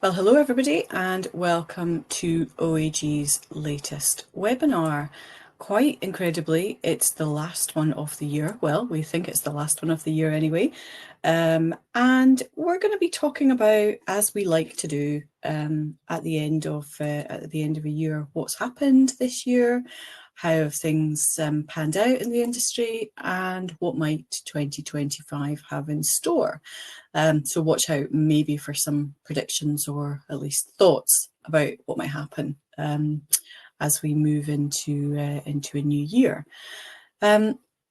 Well, hello everybody and welcome to OAG's latest webinar. Quite incredibly, it's the last one of the year. Well, we think it's the last one of the year anyway. And we're going to be talking about, as we like to do at the end of a year, what's happened this year, how have things panned out in the industry, and what might 2025 have in store. So watch out maybe for some predictions or at least thoughts about what might happen as we move into a new year.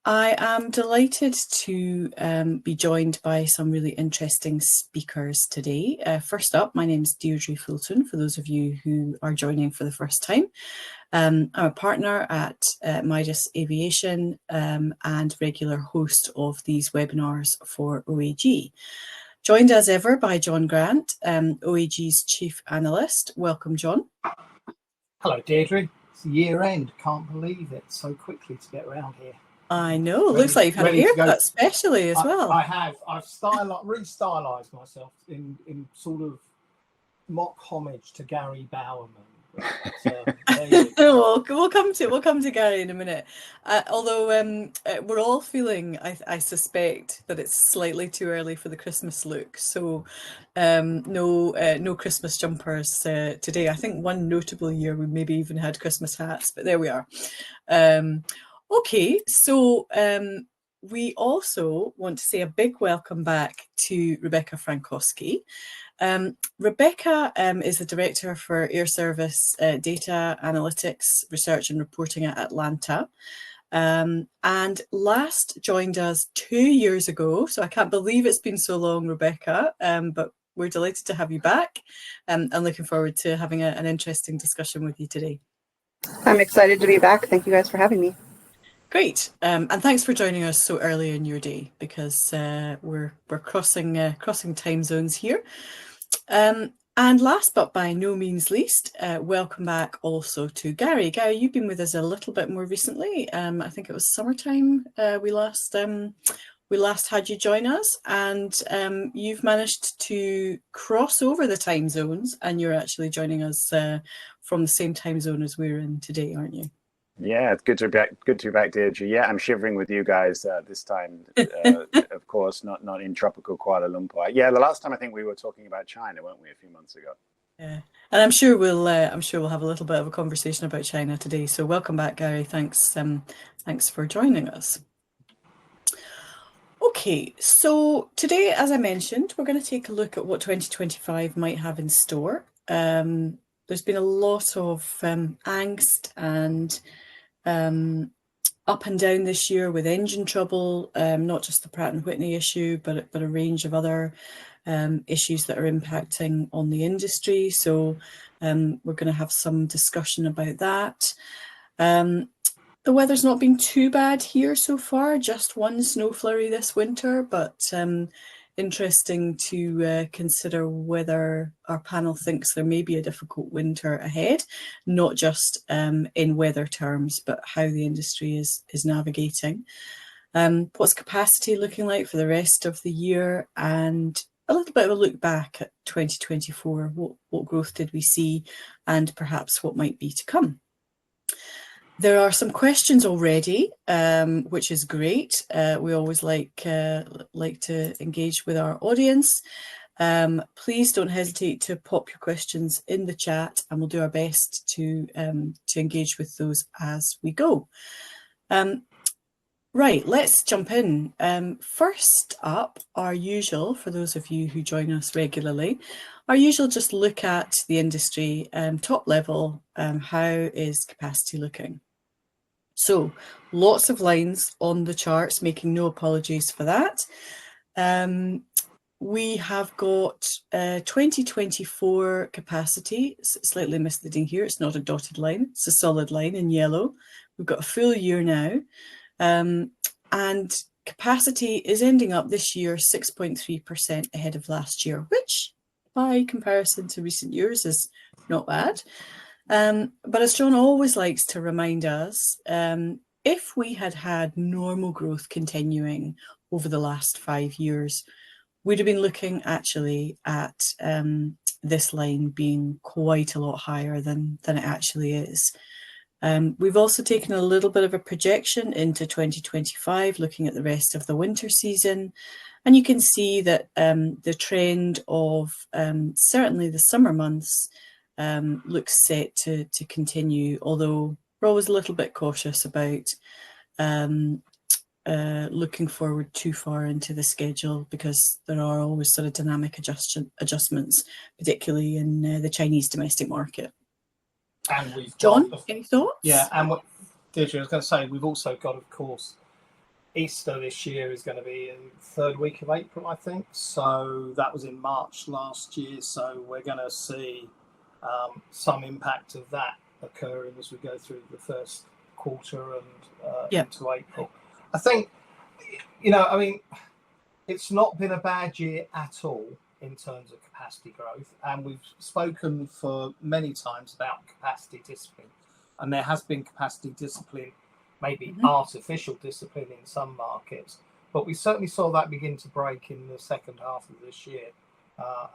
I am delighted to be joined by some really interesting speakers today. First up, my name is Deirdre Fulton, for those of you who are joining for the first time. I'm a partner at Midas Aviation and regular host of these webinars for OAG. Joined as ever by John Grant, OAG's Chief Analyst. Welcome, John. Hello, Deirdre. It's year end. Can't believe it so quickly to get around here. I know. Looks like you've had a haircut, especially as well. I have. I've re-stylized myself in sort of mock homage to Gary Bowerman. We'll come to Gary in a minute. Although we're all feeling, I suspect, that it's slightly too early for the Christmas look. So no Christmas jumpers today. I think one notable year we maybe even had Christmas hats, but there we are. Okay, so we also want to say a big welcome back to Rebecca Frankowski. Rebecca is the Director for Air Service Data Analytics Research and Reporting at Atlanta, and last joined us 2 years ago. So I can't believe it's been so long, Rebecca, but we're delighted to have you back and looking forward to having an interesting discussion with you today. I'm excited to be back. Thank you guys for having me. Great, and thanks for joining us so early in your day, because we're crossing time zones here. And last but by no means least, welcome back also to Gary. Gary, you've been with us a little bit more recently. I think it was summertime we last had you join us, and you've managed to cross over the time zones, and you're actually joining us from the same time zone as we're in today, aren't you? Yeah, it's good to be back, Deirdre. Yeah, I'm shivering with you guys this time. Of course, not in tropical Kuala Lumpur. Yeah, the last time I think we were talking about China, weren't we, a few months ago? Yeah, and I'm sure we'll have a little bit of a conversation about China today. So welcome back, Gary. Thanks for joining us. Okay, so today, as I mentioned, we're going to take a look at what 2025 might have in store. There's been a lot of angst and up and down this year with engine trouble, not just the Pratt & Whitney issue, but a range of other issues that are impacting on the industry. So we're going to have some discussion about that. The weather's not been too bad here so far, just one snow flurry this winter, but interesting to consider whether our panel thinks there may be a difficult winter ahead, not just in weather terms, but how the industry is navigating. What's capacity looking like for the rest of the year, and a little bit of a look back at 2024. What growth did we see, and perhaps what might be to come. There are some questions already, which is great. We always like to engage with our audience. Please don't hesitate to pop your questions in the chat, and we'll do our best to engage with those as we go. Right, let's jump in. First up, our usual, for those of you who join us regularly, our usual just look at the industry, top level, how is capacity looking? So lots of lines on the charts, making no apologies for that. We have got 2024 capacity. It's slightly misleading here. It's not a dotted line. It's a solid line in yellow. We've got a full year now. And capacity is ending up this year 6.3% ahead of last year, which by comparison to recent years is not bad. But as John always likes to remind us, if we had had normal growth continuing over the last 5 years, we'd have been looking actually at this line being quite a lot higher than it actually is. We've also taken a little bit of a projection into 2025, looking at the rest of the winter season. And you can see that the trend of certainly the summer months looks set to continue, although we're always a little bit cautious about looking forward too far into the schedule, because there are always sort of dynamic adjustments, particularly in the Chinese domestic market. And we've John, got, any thoughts? yeah, and what Deirdre, I was going to say, we've also got, of course, Easter this year is going to be in third week of April, I think. So that was in March last year. So we're going to see some impact of that occurring as we go through the first quarter and into April. I think, I mean, it's not been a bad year at all in terms of capacity growth. And we've spoken for many times about capacity discipline. And there has been capacity discipline, maybe artificial discipline in some markets. But we certainly saw that begin to break in the second half of this year.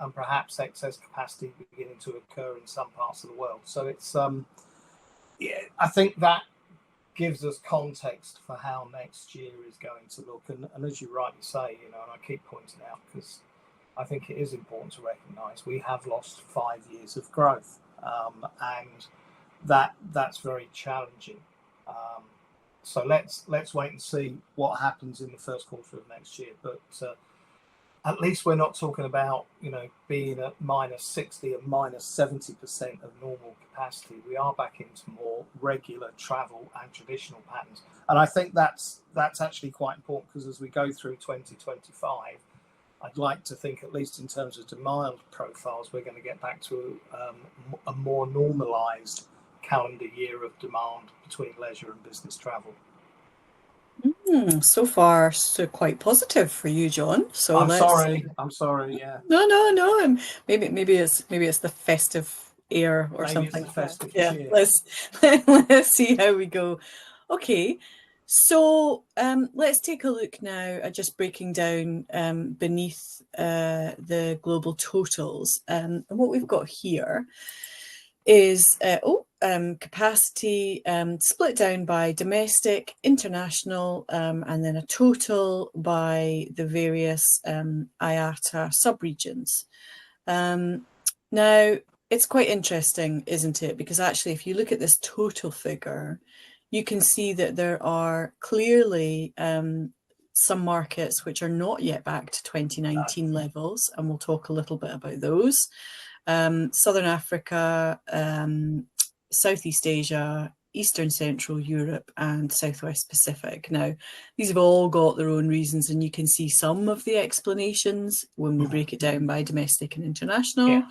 And perhaps excess capacity beginning to occur in some parts of the world. So it's, I think that gives us context for how next year is going to look. And as you rightly say, and I keep pointing out, because I think it is important to recognise we have lost 5 years of growth, and that's very challenging. So let's wait and see what happens in the first quarter of next year. But at least we're not talking about being at -60 and -70% of normal capacity. We are back into more regular travel and traditional patterns, and I think that's actually quite important, because as we go through 2025, I'd like to think, at least in terms of demand profiles, we're going to get back to a more normalised calendar year of demand between leisure and business travel. So far, so quite positive for you, John. So I'm sorry. Yeah. No. And maybe it's the festive air or Maybe something. it's the festive Yeah. cheer. Let's see how we go. Okay. So let's take a look now at just breaking down beneath the global totals. And what we've got here is capacity split down by domestic, international, and then a total by the various IATA subregions. Now, it's quite interesting, isn't it? Because actually, if you look at this total figure, you can see that there are clearly some markets which are not yet back to 2019 levels, and we'll talk a little bit about those. Southern Africa, Southeast Asia, Eastern Central Europe, and Southwest Pacific. Now, these have all got their own reasons, and you can see some of the explanations when we break it down by domestic and international.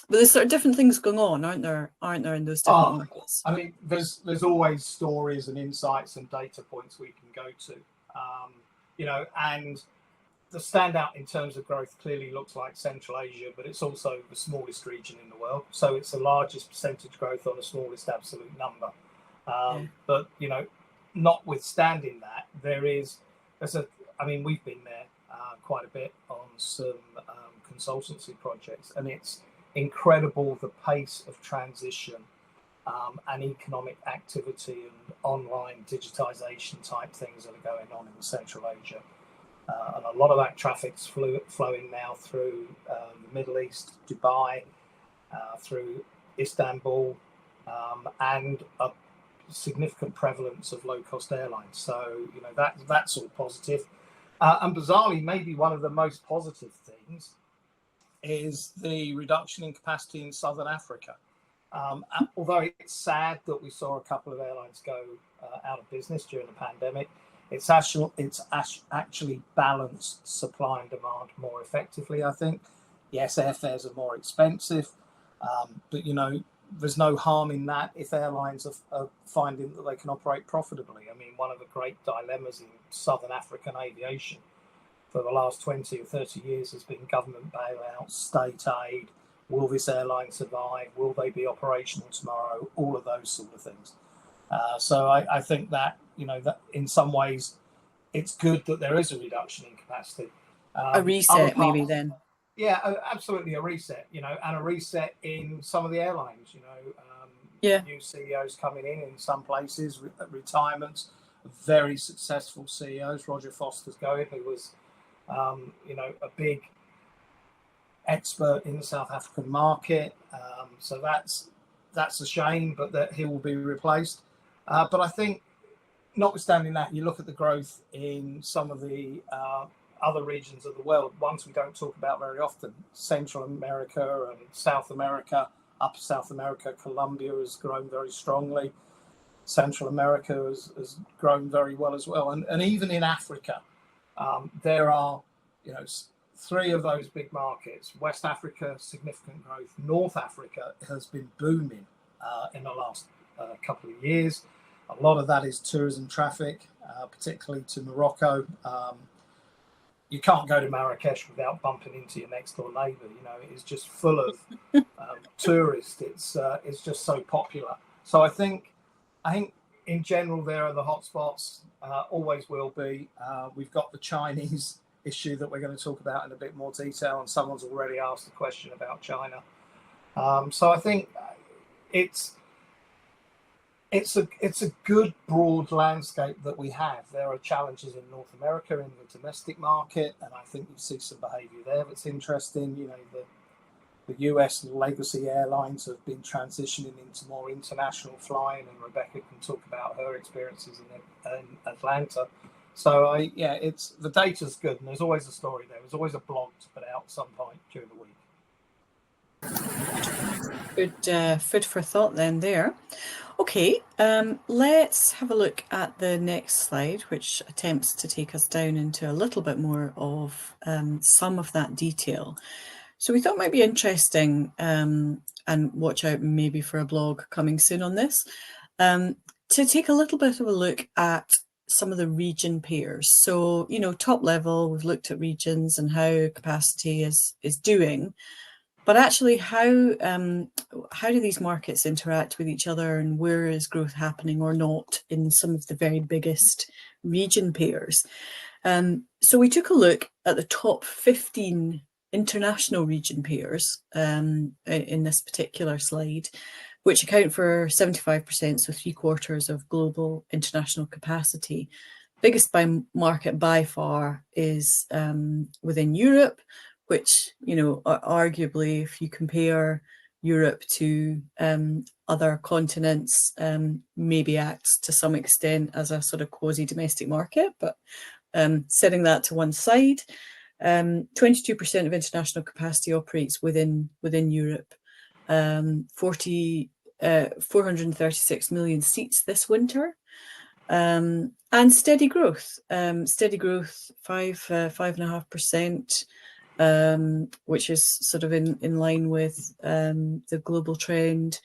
But there's sort of different things going on, aren't there, in those different markets? I mean, there's always stories and insights and data points we can go to, and the standout in terms of growth clearly looks like Central Asia, but it's also the smallest region in the world. So it's the largest percentage growth on the smallest absolute number. But, notwithstanding that, we've been there quite a bit on some consultancy projects, and it's incredible the pace of transition and economic activity and online digitization type things that are going on in Central Asia. And a lot of that traffic's flowing now through the Middle East, Dubai, through Istanbul, and a significant prevalence of low-cost airlines. So, that's all positive. And bizarrely, maybe one of the most positive things is the reduction in capacity in Southern Africa. Although it's sad that we saw a couple of airlines go out of business during the pandemic, it's actually balanced supply and demand more effectively, I think. Yes, airfares are more expensive, but there's no harm in that if airlines are finding that they can operate profitably. I mean, one of the great dilemmas in Southern African aviation for the last 20 or 30 years has been government bailouts, state aid. Will this airline survive? Will they be operational tomorrow? All of those sort of things. So I think that, that in some ways it's good that there is a reduction in capacity. A reset, maybe then. Yeah, absolutely a reset, and a reset in some of the airlines, Yeah. new CEOs coming in some places, retirements, very successful CEOs. Roger Foster's going, who was, a big expert in the South African market. So that's a shame, but that he will be replaced. But I think, notwithstanding that, you look at the growth in some of the other regions of the world, ones we don't talk about very often, Central America and South America. Upper South America, Colombia has grown very strongly. Central America has grown very well as well. And even in Africa, there are, three of those big markets. West Africa, significant growth. North Africa has been booming in the last couple of years. A lot of that is tourism traffic, particularly to Morocco. You can't go to Marrakesh without bumping into your next door neighbour. It is just full of tourists. It's just so popular. So I think in general there are the hotspots. Always will be. We've got the Chinese issue that we're going to talk about in a bit more detail, and someone's already asked a question about China. So I think it's a good broad landscape that we have. There are challenges in North America in the domestic market, and I think you see some behaviour there that's interesting. The US legacy airlines have been transitioning into more international flying, and Rebecca can talk about her experiences in Atlanta. So it's the data's good, and there's always a story there. There's always a blog to put out at some point during the week. Good food for thought then there. Okay, let's have a look at the next slide, which attempts to take us down into a little bit more of some of that detail. So we thought it might be interesting, and watch out maybe for a blog coming soon on this, to take a little bit of a look at some of the region pairs. So, top level, we've looked at regions and how capacity is doing. But actually, how do these markets interact with each other, and where is growth happening or not in some of the very biggest region pairs? So we took a look at the top 15 international region pairs in this particular slide, which account for 75%, so 3/4 of global international capacity. Biggest market by far is within Europe, which, arguably, if you compare Europe to other continents, maybe acts to some extent as a sort of quasi-domestic market, but setting that to one side, 22% of international capacity operates within Europe. 436 million seats this winter. And steady growth, 5.5%, which is sort of in line with the global trend,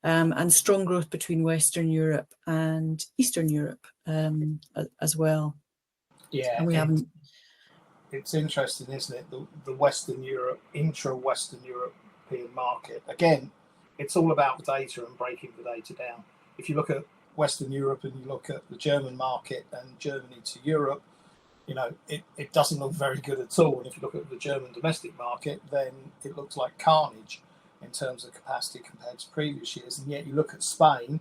and strong growth between Western Europe and Eastern Europe as well. Yeah, and we haven't. It's interesting, isn't it? The Western Europe, intra-Western European market. Again, it's all about the data and breaking the data down. If you look at Western Europe and you look at the German market and Germany to Europe, it doesn't look very good at all. And if you look at the German domestic market, then it looks like carnage in terms of capacity compared to previous years. And yet you look at Spain,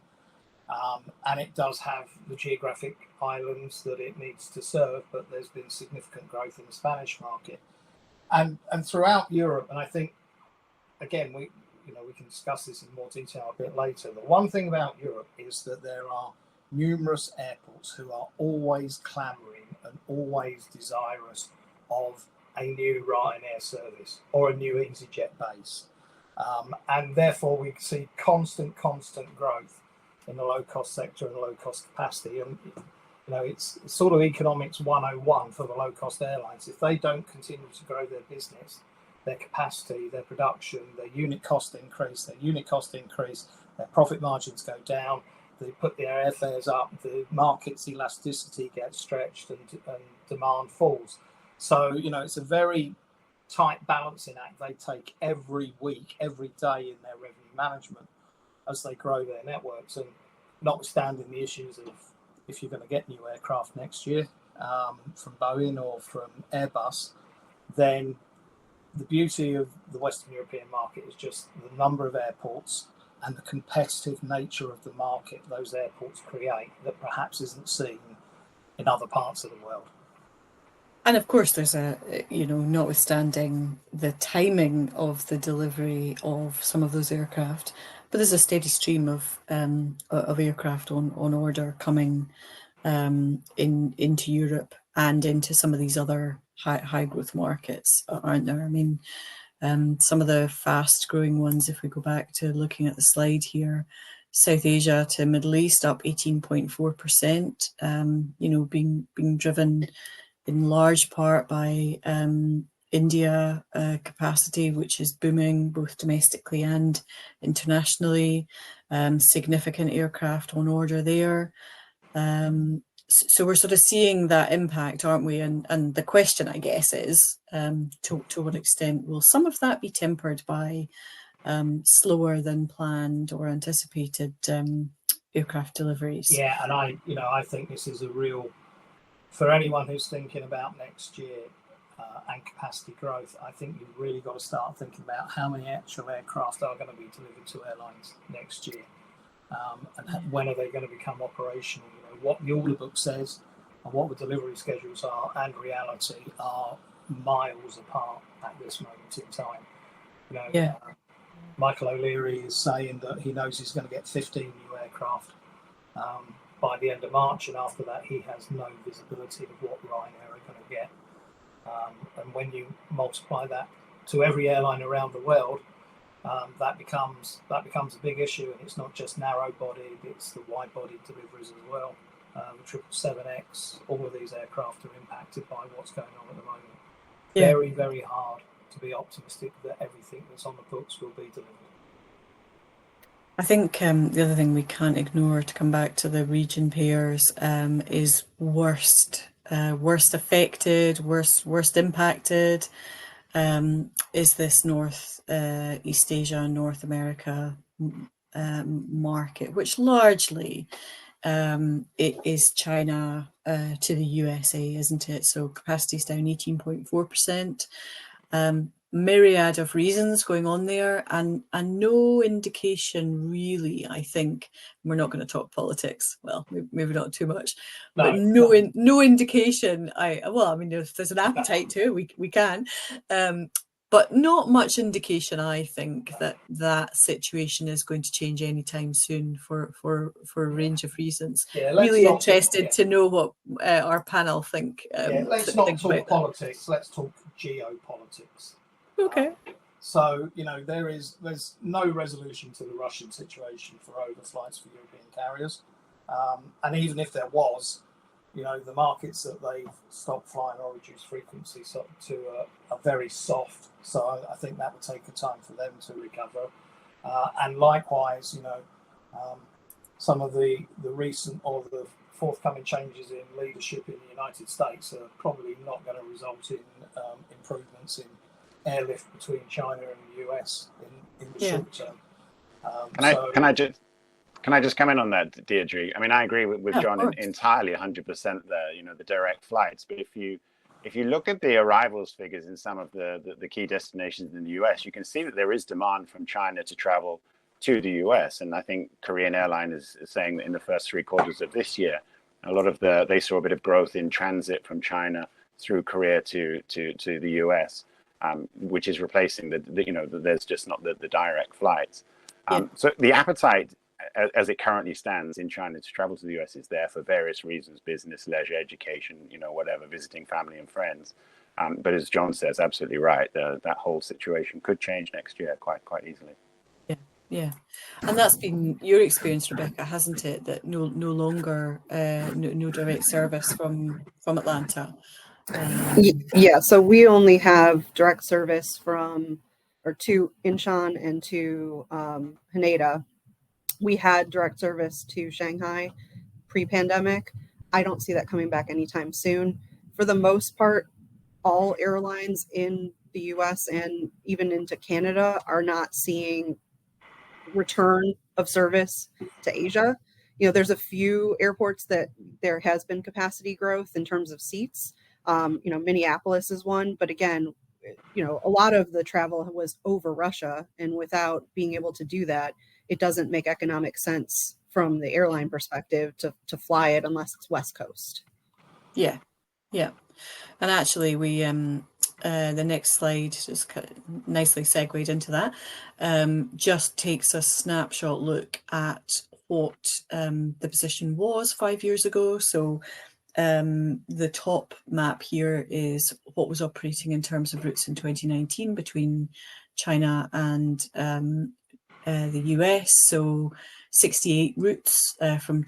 and it does have the geographic islands that it needs to serve, but there's been significant growth in the Spanish market. And throughout Europe, and I think, again, we can discuss this in more detail a bit later. The one thing about Europe is that there are numerous airports who are always clamouring and always desirous of a new Ryanair service or a new EasyJet base. And therefore we see constant growth in the low-cost sector and low-cost capacity. And, it's sort of economics 101 for the low-cost airlines. If they don't continue to grow their business, their capacity, their production, their unit cost increase, their profit margins go down, they put their airfares up, the market's elasticity gets stretched, and demand falls. So, it's a very tight balancing act they take every week, every day in their revenue management as they grow their networks. And notwithstanding the issues of if you're going to get new aircraft next year from Boeing or from Airbus, then the beauty of the Western European market is just the number of airports and the competitive nature of the market those airports create that perhaps isn't seen in other parts of the world. And of course, there's notwithstanding the timing of the delivery of some of those aircraft, but there's a steady stream of aircraft on order coming into Europe and into some of these other high growth markets, aren't there? I mean, some of the fast growing ones, if we go back to looking at the slide here, South Asia to Middle East up 18.4%, being driven in large part by India capacity, which is booming both domestically and internationally. Significant aircraft on order there. So we're sort of seeing that impact, aren't we? And the question, I guess, is to what extent will some of that be tempered by slower than planned or anticipated aircraft deliveries? Yeah, and I think this is a real, for anyone who's thinking about next year and capacity growth, I think you've really got to start thinking about how many actual aircraft are going to be delivered to airlines next year, and when are they going to become operational. What the order book says and what the delivery schedules are and reality are miles apart at this moment in time. Michael O'Leary is saying that he knows he's going to get 15 new aircraft by the end of March, and after that he has no visibility of what Ryanair are going to get. And when you multiply that to every airline around the world, that becomes a big issue, and it's not just narrow-bodied; it's the wide-bodied deliveries as well. The 777X, all of these aircraft are impacted by what's going on at the moment. Yeah. Very, very hard to be optimistic that everything that's on the books will be delivered. I think the other thing we can't ignore, to come back to the region pairs, is worst affected, worst impacted. Is this East Asia, North America market, which largely it is China to the USA, isn't it? So capacity's down 18.4%. Myriad of reasons going on there, and no indication really. I think we're not going to talk politics. Well, maybe not too much, but no indication. If there's an appetite to, we can, but not much indication. I think that situation is going to change anytime soon for a range of reasons. Really interested to know what our panel think. Let's not talk politics. Let's talk geopolitics. Okay. So there's no resolution to the Russian situation for overflights for European carriers, and even if there was, the markets that they've stopped flying or reduced frequency to are very soft. So I think that would take a time for them to recover, and likewise, some of the recent or the forthcoming changes in leadership in the United States are probably not going to result in improvements in airlift between China and the US in the short term. Can I just come in on that, Deirdre? I mean, I agree with John entirely, 100% there. The direct flights, but if you look at the arrivals figures in some of the key destinations in the US, you can see that there is demand from China to travel to the US, and I think Korean Airline is saying that in the first 3 quarters of this year, a lot of they saw a bit of growth in transit from China through Korea to the US. Which is replacing there's just not the direct flights. So the appetite as it currently stands in China to travel to the US is there for various reasons: business, leisure, education, whatever, visiting family and friends. But as John says, absolutely right, that whole situation could change next year quite easily. Yeah, and that's been your experience, Rebecca, hasn't it? That no longer no direct service from Atlanta. Yeah, so we only have direct service to Incheon and to Haneda. We had direct service to Shanghai pre-pandemic. I don't see that coming back anytime soon. For the most part, all airlines in the US and even into Canada are not seeing return of service to Asia. There's a few airports that there has been capacity growth in terms of seats. Minneapolis is one, but again, a lot of the travel was over Russia, and without being able to do that, it doesn't make economic sense from the airline perspective to fly it unless it's West Coast. Yeah, yeah. And actually, we the next slide just nicely segued into that. Just takes a snapshot look at what the position was 5 years ago. So the top map here is what was operating in terms of routes in 2019 between China and the US. So 68 routes from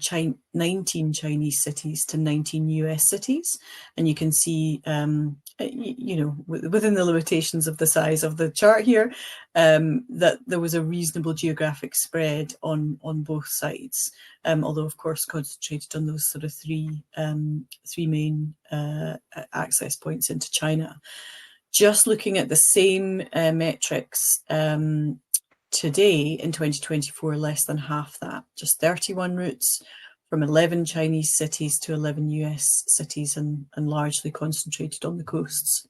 19 Chinese cities to 19 US cities. And you can see, within the limitations of the size of the chart here, that there was a reasonable geographic spread on both sides. Although, of course, concentrated on those sort of three main access points into China. Just looking at the same metrics today in 2024, less than half that, just 31 routes from 11 Chinese cities to 11 US cities, and largely concentrated on the coasts.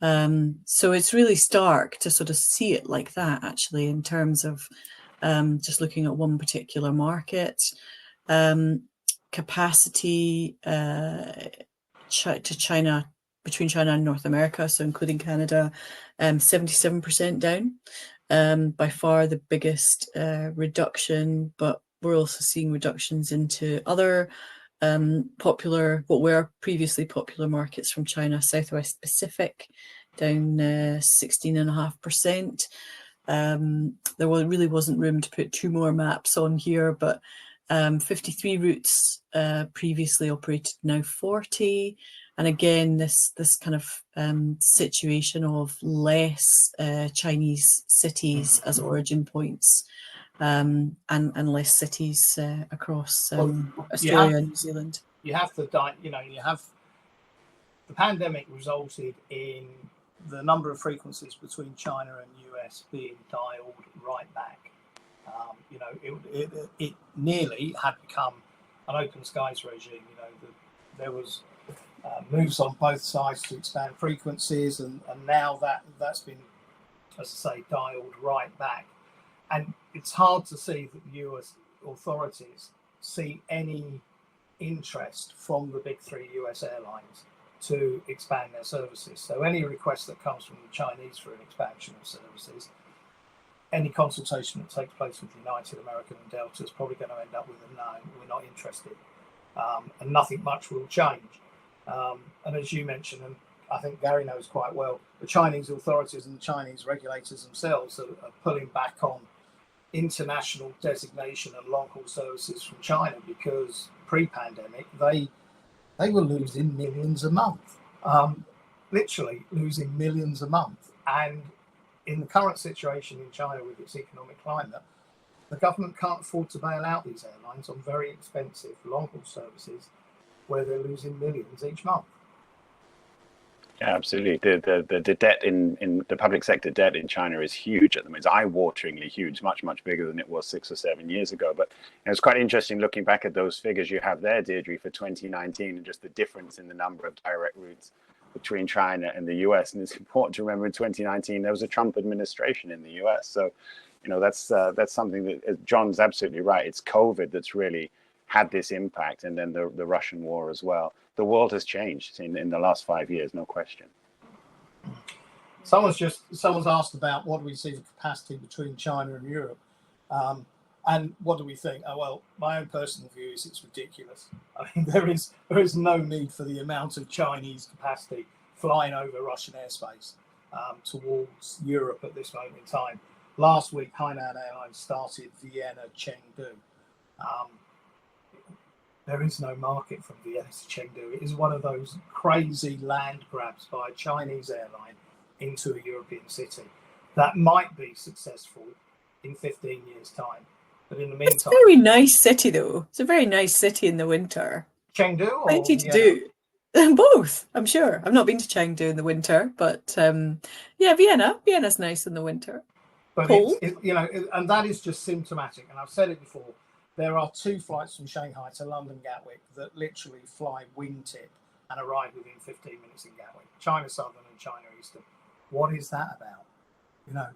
So it's really stark to sort of see it like that, actually, in terms of just looking at one particular market. Capacity to China, between China and North America, so including Canada, 77% down. By far the biggest reduction, but we're also seeing reductions into other what were previously popular markets from China. Southwest Pacific down 16.5%. There really wasn't room to put two more maps on here, but 53 routes previously operated, now 40. And again, this kind of situation of less Chinese cities as origin points, and less cities across Australia and New Zealand. You have the pandemic resulted in the number of frequencies between China and US being dialed right back. It nearly had become an open skies regime. There was moves on both sides to expand frequencies, and now that's been, as I say, dialed right back. And it's hard to see that the US authorities see any interest from the big three US airlines to expand their services. So any request that comes from the Chinese for an expansion of services, any consultation that takes place with United, American and Delta is probably going to end up with a no, we're not interested. And nothing much will change. And as you mentioned, and I think Gary knows quite well, the Chinese authorities and the Chinese regulators themselves are pulling back on international designation and long-haul services from China, because pre-pandemic they were losing millions a month, literally losing millions a month. And in the current situation in China with its economic climate, the government can't afford to bail out these airlines on very expensive long-haul services where they're losing millions each month. Yeah, absolutely. The debt in the public sector debt in China is huge at the moment. It's eye-wateringly huge, much bigger than it was 6 or 7 years ago. But it's quite interesting looking back at those figures you have there, Deirdre, for 2019, and just the difference in the number of direct routes between China and the US. And it's important to remember in 2019 there was a Trump administration in the US. So, that's something that John's absolutely right. It's COVID that's really had this impact, and then the Russian war as well. The world has changed in the last 5 years, no question. Someone's asked about what do we see the capacity between China and Europe, and what do we think? Oh, well, my own personal view is it's ridiculous. I mean, there is no need for the amount of Chinese capacity flying over Russian airspace towards Europe at this moment in time. Last week, Hainan Airlines started Vienna Chengdu. There is no market from Vienna to Chengdu. It is one of those crazy land grabs by a Chinese airline into a European city that might be successful in 15 years' time. But in the meantime... It's a very nice city, though. It's a very nice city in the winter. Chengdu or Plenty to do. Both, I'm sure. I've not been to Chengdu in the winter, but yeah, Vienna's nice in the winter. But cold. And that is just symptomatic. And I've said it before. There are 2 flights from Shanghai to London Gatwick that literally fly wingtip and arrive within 15 minutes in Gatwick. China Southern and China Eastern. What is that about? You know,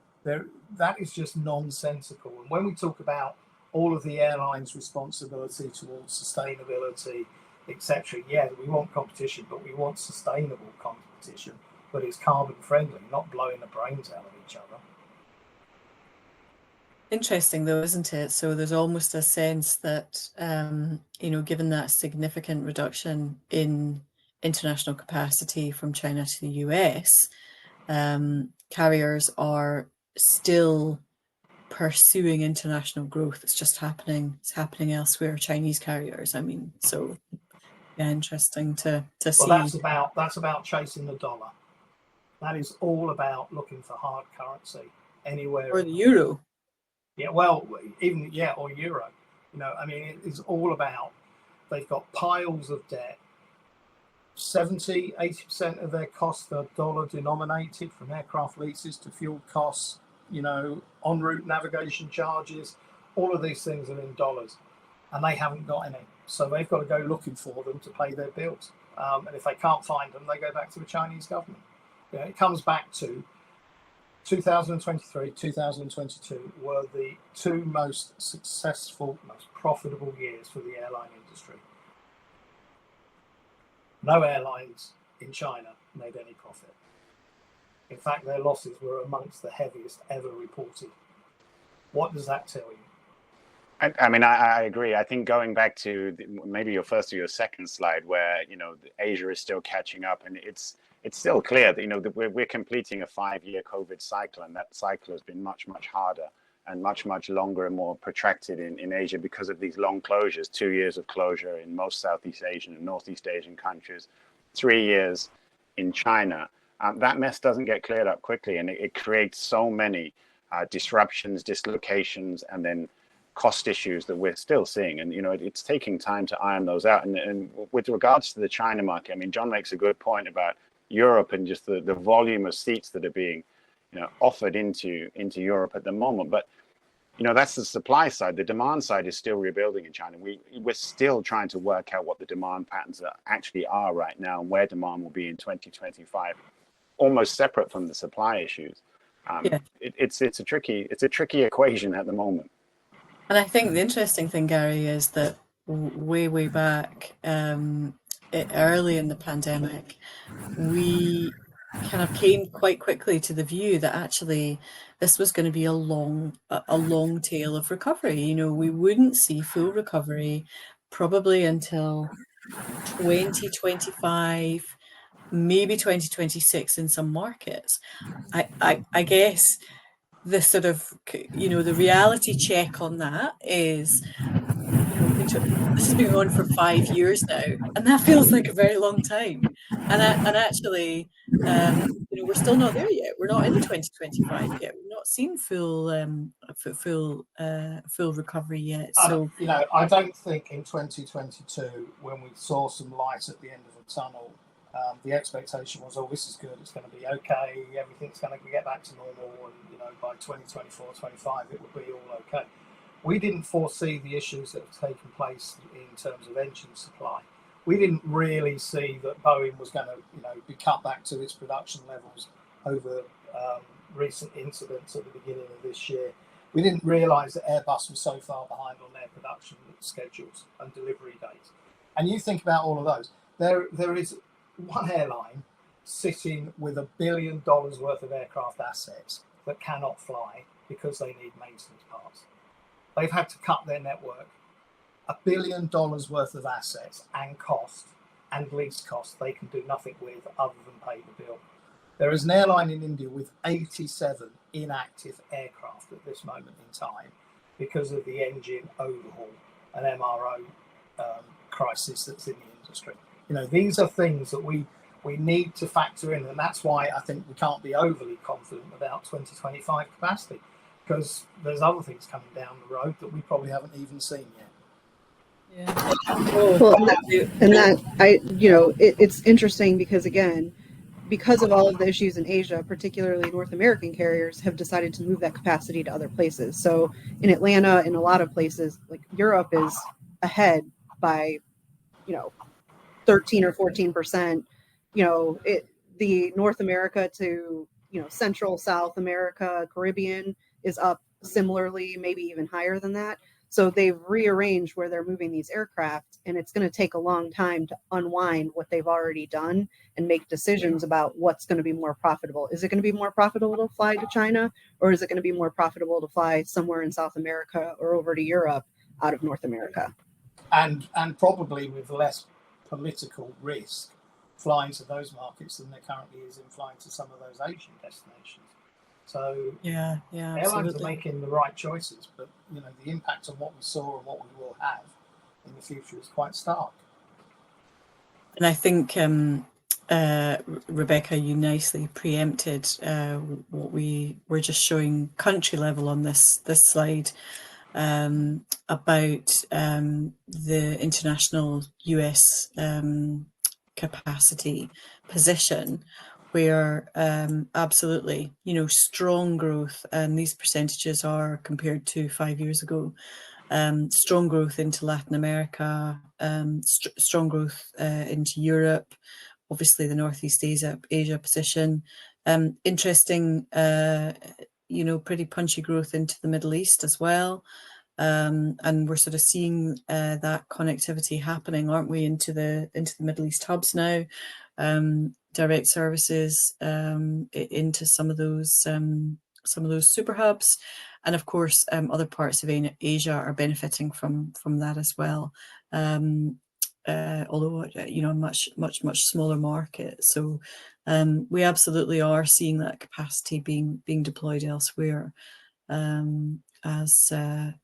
that is just nonsensical. And when we talk about all of the airlines' responsibility towards sustainability, etc., yeah, we want competition, but we want sustainable competition, but it's carbon friendly, not blowing the brains out of each other. Interesting though, isn't it? So there's almost a sense that, given that significant reduction in international capacity from China to the US, carriers are still pursuing international growth. It's just happening. It's happening elsewhere. Chinese carriers. I mean, so yeah, interesting to see. Well, that's about chasing the dollar. That is all about looking for hard currency anywhere. Or the euro. Yeah, well, or euro. You know, I mean, it's all about, they've got piles of debt. 70-80% of their costs are dollar denominated, from aircraft leases to fuel costs, en route navigation charges. All of these things are in dollars, and they haven't got any. So they've got to go looking for them to pay their bills. And if they can't find them, they go back to the Chinese government. It comes back to 2023, 2022 were the two most successful, most profitable years for the airline industry. No airlines in China made any profit. In fact, their losses were amongst the heaviest ever reported. What does that tell you? I mean, I agree. I think going back to maybe your first or your second slide, where Asia is still catching up, and it's still clear that we're completing a 5-year COVID cycle, and that cycle has been much harder and much longer and more protracted in Asia because of these long closures. 2 years of closure in most Southeast Asian and Northeast Asian countries, 3 years in China. That mess doesn't get cleared up quickly, and it creates so many disruptions, dislocations, and then cost issues that we're still seeing. And it's taking time to iron those out. And with regards to the China market, I mean, John makes a good point about Europe and just the volume of seats that are being offered into Europe at the moment. But that's the supply side. The demand side is still rebuilding in China. We're still trying to work out what the demand patterns actually are right now and where demand will be in 2025, almost separate from the supply issues. It's a tricky equation at the moment. And I think the interesting thing, Gary, is that way back early in the pandemic, we kind of came quite quickly to the view that actually this was going to be a long tail of recovery. We wouldn't see full recovery probably until 2025, maybe 2026 in some markets. I guess the sort of, the reality check on that is, this has been on for 5 years now, and that feels like a very long time. And actually, we're still not there yet. We're not in 2025 yet. We're not seen full recovery yet. So I don't think in 2022, when we saw some light at the end of the tunnel, the expectation was, this is good, it's going to be okay, everything's going to get back to normal, and by 2024, 25 it will be all okay. We didn't foresee the issues that have taken place in terms of engine supply. We didn't really see that Boeing was going to be cut back to its production levels over recent incidents at the beginning of this year. We didn't realise that Airbus was so far behind on their production schedules and delivery dates. And you think about all of those. There is one airline sitting with $1 billion worth of aircraft assets that cannot fly because they need maintenance parts. They've had to cut their network. $1 billion worth of assets and cost and lease costs they can do nothing with other than pay the bill. There is an airline in India with 87 inactive aircraft at this moment in time because of the engine overhaul and MRO crisis that's in the industry. These are things that we need to factor in, and that's why I think we can't be overly confident about 2025 capacity, because there's other things coming down the road that we probably haven't even seen yet. Yeah. It's interesting because, again, because of all of the issues in Asia, particularly North American carriers have decided to move that capacity to other places. So in Atlanta, in a lot of places, like Europe is ahead by 13 or 14%. The North America to Central, South America, Caribbean is up similarly, maybe even higher than that. So they've rearranged where they're moving these aircraft, and it's going to take a long time to unwind what they've already done and make decisions about what's going to be more profitable. Is it going to be more profitable to fly to China, or is it going to be more profitable to fly somewhere in South America or over to Europe out of North America? And probably with less political risk flying to those markets than there currently is in flying to some of those Asian destinations. So yeah, airlines are making the right choices, but the impact on what we saw and what we will have in the future is quite stark. And I think Rebecca, you nicely preempted what we were just showing country level on this slide about the international US capacity position, where absolutely, strong growth, and these percentages are compared to 5 years ago. Strong growth into Latin America, strong growth into Europe, obviously the Northeast Asia position. Interesting, pretty punchy growth into the Middle East as well. And we're sort of seeing that connectivity happening, aren't we, into the Middle East hubs now. Direct services into some of those super hubs, and of course other parts of Asia are benefiting from that as well. Although a much smaller market, so we absolutely are seeing that capacity being deployed elsewhere. As the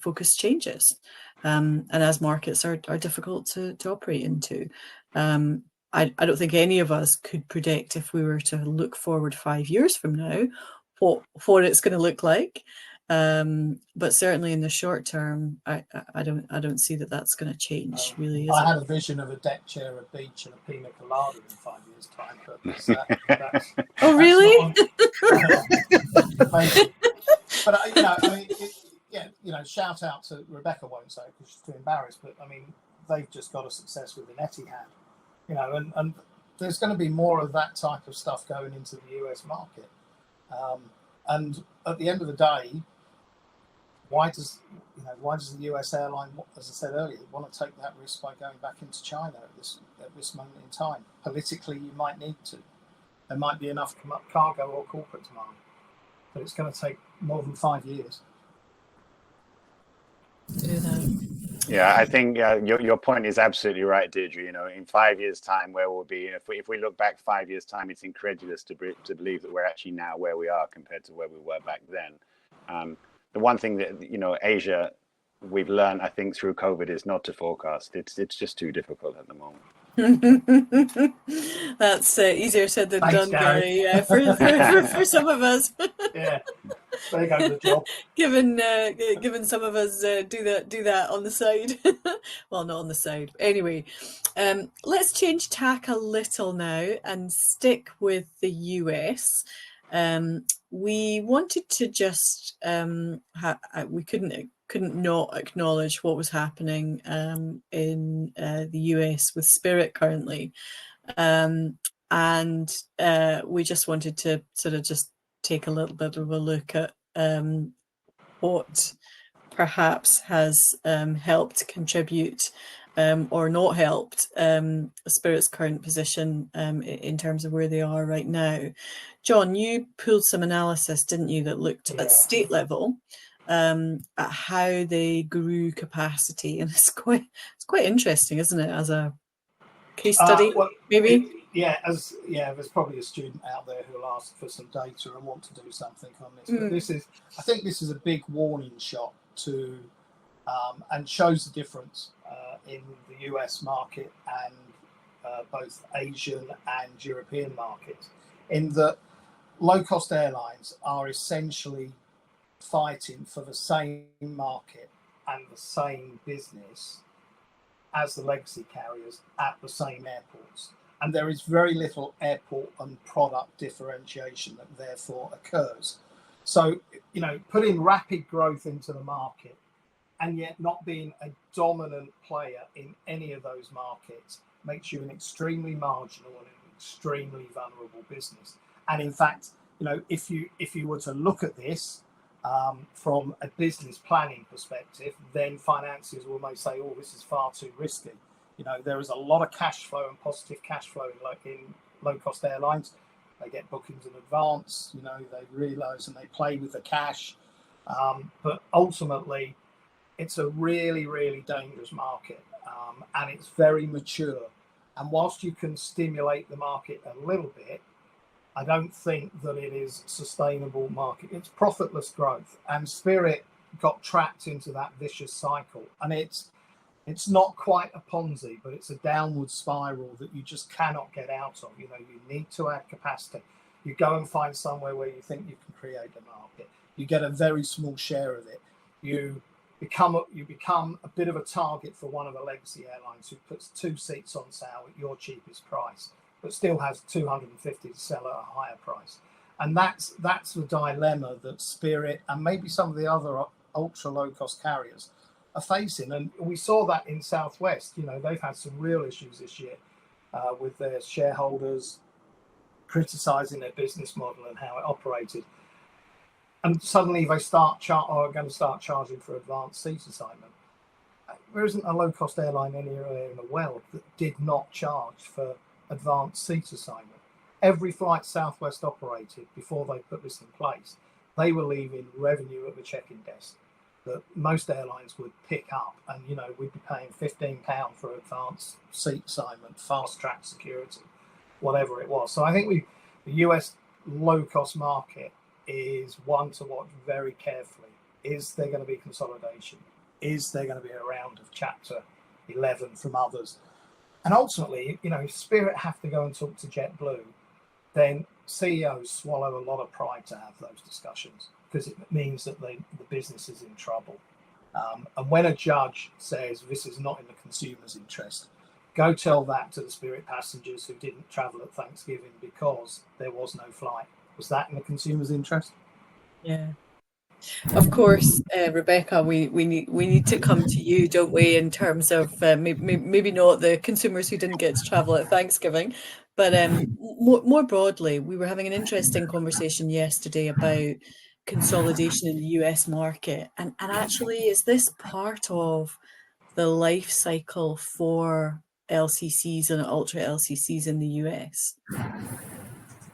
focus changes, and as markets are difficult to operate into. I don't think any of us could predict, if we were to look forward 5 years from now, what it's going to look like. But certainly in the short term, I don't see that that's going to change. Really, I had a vision of a deck chair, a beach, and a pina colada in 5 years' time. But that's oh, really? Maybe. But shout out to Rebecca. Won't say because she's too embarrassed. But they've just got a success with an Etihad. And there's going to be more of that type of stuff going into the US market. And at the end of the day, why does the US airline, as I said earlier, want to take that risk by going back into China at this moment in time? Politically, you might need to. There might be enough cargo or corporate demand, but it's going to take more than 5 years. Yeah, I think your point is absolutely right, Deirdre. In 5 years' time, where we'll be, if we look back 5 years' time, it's incredulous to believe that we're actually now where we are compared to where we were back then. The one thing that Asia we've learned, I think, through COVID is not to forecast. It's just too difficult at the moment. That's easier said than Thanks, done, Gary. For some of us. Yeah, there you go, the job. Given some of us do that on the side. Well, not on the side. Anyway, let's change tack a little now and stick with the US. We wanted to just we couldn't not acknowledge what was happening in the US with Spirit currently, and we just wanted to sort of just take a little bit of a look at what perhaps has helped contribute or not helped Spirit's current position in terms of where they are right now. John, you pulled some analysis, didn't you, that looked at state level at how they grew capacity, and it's quite interesting, isn't it, as a case study? Maybe. There's probably a student out there who'll ask for some data and want to do something on this. But I think this is a big warning shot to and shows the difference in the US market and both Asian and European markets, in that low-cost airlines are essentially fighting for the same market and the same business as the legacy carriers at the same airports. And there is very little airport and product differentiation that therefore occurs. So, putting rapid growth into the market and yet not being a dominant player in any of those markets makes you an extremely marginal and an extremely vulnerable business. And in fact, if you were to look at this from a business planning perspective, then financiers will may say, "Oh, this is far too risky." There is a lot of cash flow and positive cash flow in low-cost airlines. They get bookings in advance. They realise and they play with the cash, but ultimately, it's a really, really dangerous market, and it's very mature. And whilst you can stimulate the market a little bit, I don't think that it is sustainable market. It's profitless growth, and Spirit got trapped into that vicious cycle. And it's not quite a Ponzi, but it's a downward spiral that you just cannot get out of. You need to add capacity. You go and find somewhere where you think you can create a market. You get a very small share of it. You become a bit of a target for one of the legacy airlines who puts 2 seats on sale at your cheapest price, but still has 250 to sell at a higher price. And that's the dilemma that Spirit and maybe some of the other ultra low cost carriers are facing. And we saw that in Southwest. They've had some real issues this year with their shareholders criticizing their business model and how it operated. And suddenly they are going to start charging for advanced seat assignment. There isn't a low cost airline anywhere in the world that did not charge for advanced seat assignment. Every flight Southwest operated before they put this in place, they were leaving revenue at the check-in desk that most airlines would pick up, and we'd be paying £15 for advanced seat assignment, fast track security, whatever it was. So I think the US low cost market is one to watch very carefully. Is there going to be consolidation? Is there going to be a round of Chapter 11 from others? And ultimately, if Spirit have to go and talk to JetBlue, then CEOs swallow a lot of pride to have those discussions, because it means that the business is in trouble. And when a judge says this is not in the consumer's interest, go tell that to the Spirit passengers who didn't travel at Thanksgiving because there was no flight. Was that in the consumer's interest? Yeah. Of course, Rebecca, we need to come to you, don't we, in terms of maybe not the consumers who didn't get to travel at Thanksgiving, but more broadly, we were having an interesting conversation yesterday about consolidation in the US market, and actually, is this part of the life cycle for LCCs and ultra LCCs in the US?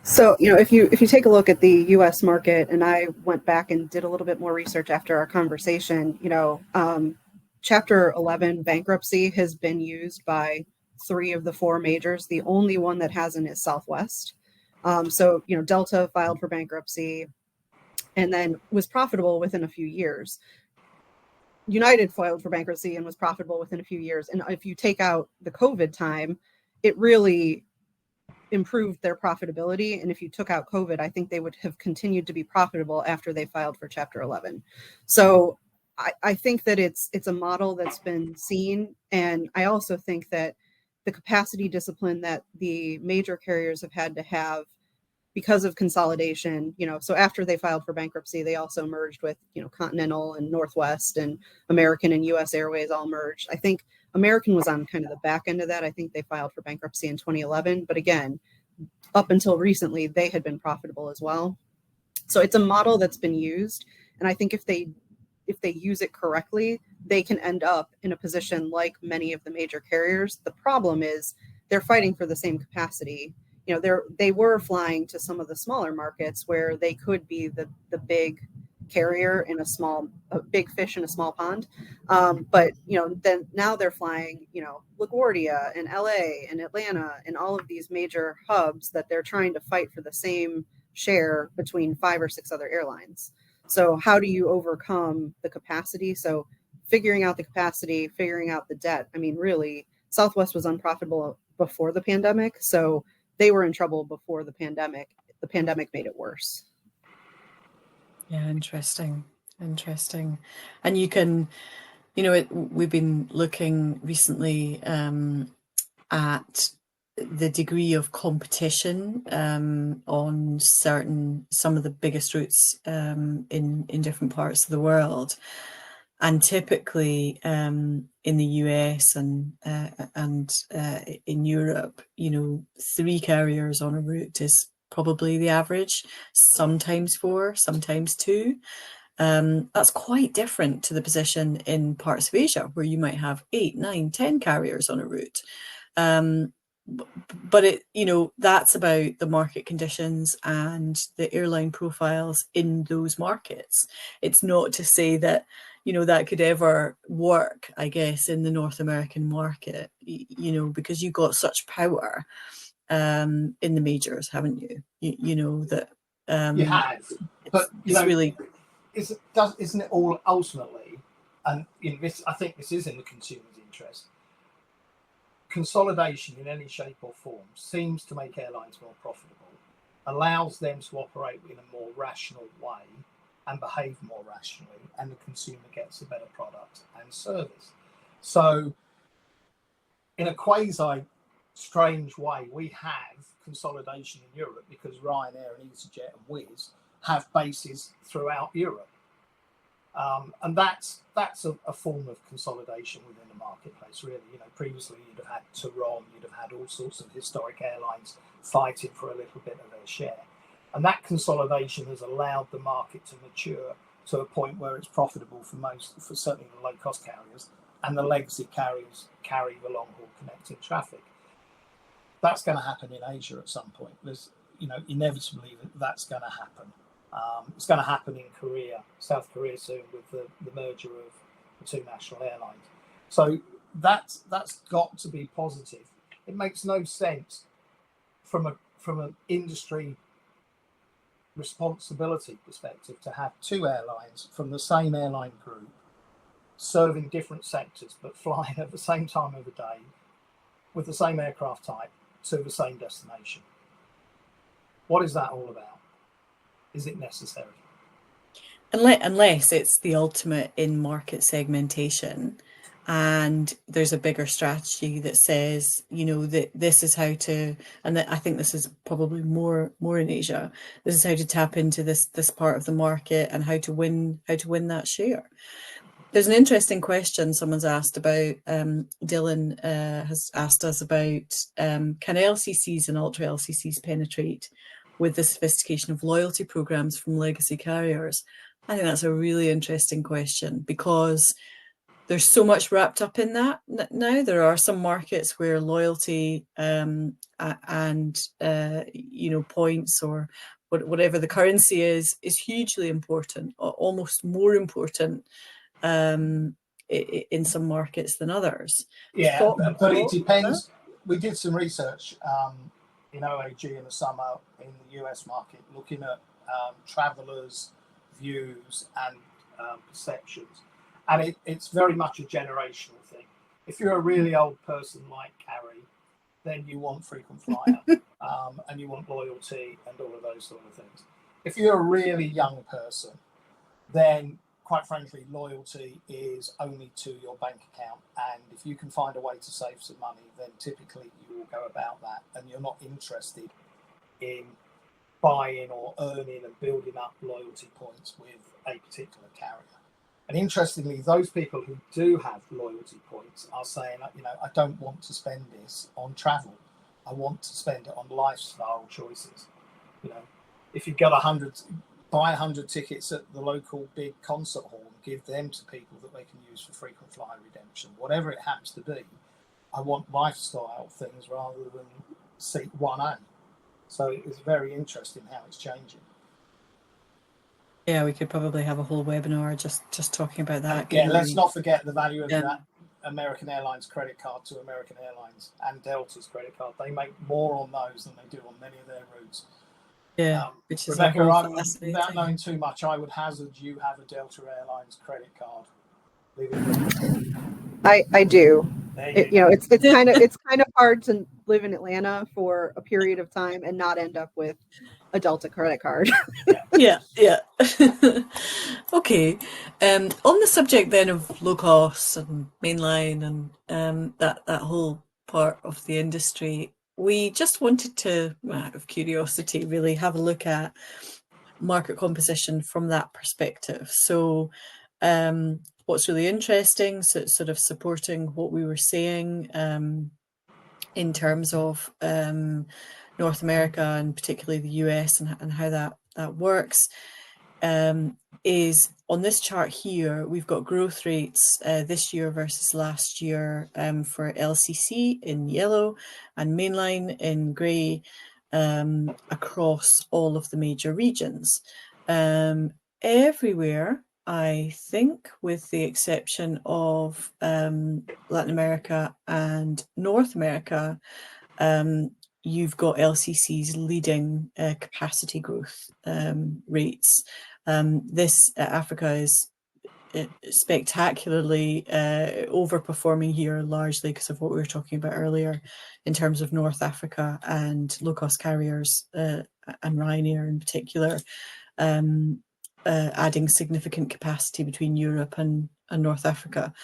So, if you take a look at the U.S. market, and I went back and did a little bit more research after our conversation, Chapter 11 bankruptcy has been used by 3 of the 4 majors. The only one that hasn't is Southwest. So, Delta filed for bankruptcy and then was profitable within a few years. United filed for bankruptcy and was profitable within a few years. And if you take out the COVID time, it really improved their profitability. And if you took out COVID, I think they would have continued to be profitable after they filed for Chapter 11. So I think that it's a model that's been seen. And I also think that the capacity discipline that the major carriers have had to have because of consolidation, so after they filed for bankruptcy, they also merged with, Continental and Northwest, and American and US Airways all merged. I think American was on kind of the back end of that. I think they filed for bankruptcy in 2011. But again, up until recently, they had been profitable as well. So it's a model that's been used. And I think if they use it correctly, they can end up in a position like many of the major carriers. The problem is they're fighting for the same capacity. They were flying to some of the smaller markets where they could be the big carrier in a big fish in a small pond. But then now they're flying, LaGuardia and LA and Atlanta and all of these major hubs that they're trying to fight for the same share between 5 or 6 other airlines. So how do you overcome the capacity? So figuring out the capacity, figuring out the debt. I mean, really, Southwest was unprofitable before the pandemic. So they were in trouble before the pandemic. The pandemic made it worse. Yeah, interesting. And you can, we've been looking recently at the degree of competition on some of the biggest routes in different parts of the world. And typically in the US and in Europe, 3 carriers on a route is probably the average, sometimes 4, sometimes 2. That's quite different to the position in parts of Asia where you might have 8, 9, 10 carriers on a route. But it, that's about the market conditions and the airline profiles in those markets. It's not to say that, that could ever work, I guess, in the North American market, because you got such power in the majors, haven't you? You know that you have, but really isn't it all ultimately, and I think this is in the consumer's interest. Consolidation in any shape or form seems to make airlines more profitable, allows them to operate in a more rational way and behave more rationally, and the consumer gets a better product and service. So in a quasi strange way, we have consolidation in Europe because Ryanair and EasyJet and Wizz have bases throughout Europe. And that's a form of consolidation within the marketplace, really. Previously you'd have had Taron, you'd have had all sorts of historic airlines fighting for a little bit of their share. And that consolidation has allowed the market to mature to a point where it's profitable for certainly the low-cost carriers, and the legacy carriers carry the long-haul connecting traffic. That's going to happen in Asia at some point. There's, inevitably that's going to happen. It's going to happen in Korea, South Korea soon, with the merger of the two national airlines. So that's got to be positive. It makes no sense from an industry responsibility perspective to have two airlines from the same airline group serving different sectors but flying at the same time of the day with the same aircraft type to the same destination. What is that all about? Is it necessary? Unless it's the ultimate in market segmentation and there's a bigger strategy that says, that this is how to, and I think this is probably more in Asia, this is how to tap into this part of the market and how to win that share. There's an interesting question someone's asked about, Dylan has asked us about, can LCCs and ultra LCCs penetrate with the sophistication of loyalty programs from legacy carriers? I think that's a really interesting question because there's so much wrapped up in that now. There are some markets where loyalty and points or whatever the currency is hugely important, almost more important in some markets than others. Yeah, but it depends. We did some research in OAG in the summer in the US market, looking at travellers' views and perceptions. And it's very much a generational thing. If you're a really old person like Carrie, then you want frequent flyer and you want loyalty and all of those sort of things. If you're a really young person, then quite frankly, loyalty is only to your bank account. And if you can find a way to save some money, then typically you will go about that. And you're not interested in buying or earning and building up loyalty points with a particular carrier. And interestingly, those people who do have loyalty points are saying, I don't want to spend this on travel. I want to spend it on lifestyle choices. If you've got 100, buy 100 tickets at the local big concert hall and give them to people that they can use for frequent flyer redemption, whatever it happens to be. I want lifestyle things rather than seat 1A. So it's very interesting how it's changing. Yeah, we could probably have a whole webinar just talking about that. Yeah, let's not forget the value of that American Airlines credit card to American Airlines and Delta's credit card. They make more on those than they do on many of their routes. Yeah, which is Rebecca, without knowing too much, I would hazard you have a Delta Airlines credit card. I do. It's kind of hard to live in Atlanta for a period of time and not end up with a Delta credit card. Yeah. Okay. On the subject then of low cost and mainline and that whole part of the industry, we just wanted to, out of curiosity, really have a look at market composition from that perspective. So what's really interesting, so it's sort of supporting what we were saying in terms of North America and particularly the US and how that works, is on this chart here. We've got growth rates this year versus last year for LCC in yellow and mainline in grey across all of the major regions. Everywhere, I think, with the exception of Latin America and North America, you've got LCC's leading capacity growth rates. Africa is spectacularly overperforming here, largely because of what we were talking about earlier in terms of North Africa and low-cost carriers and Ryanair in particular, adding significant capacity between Europe and North Africa.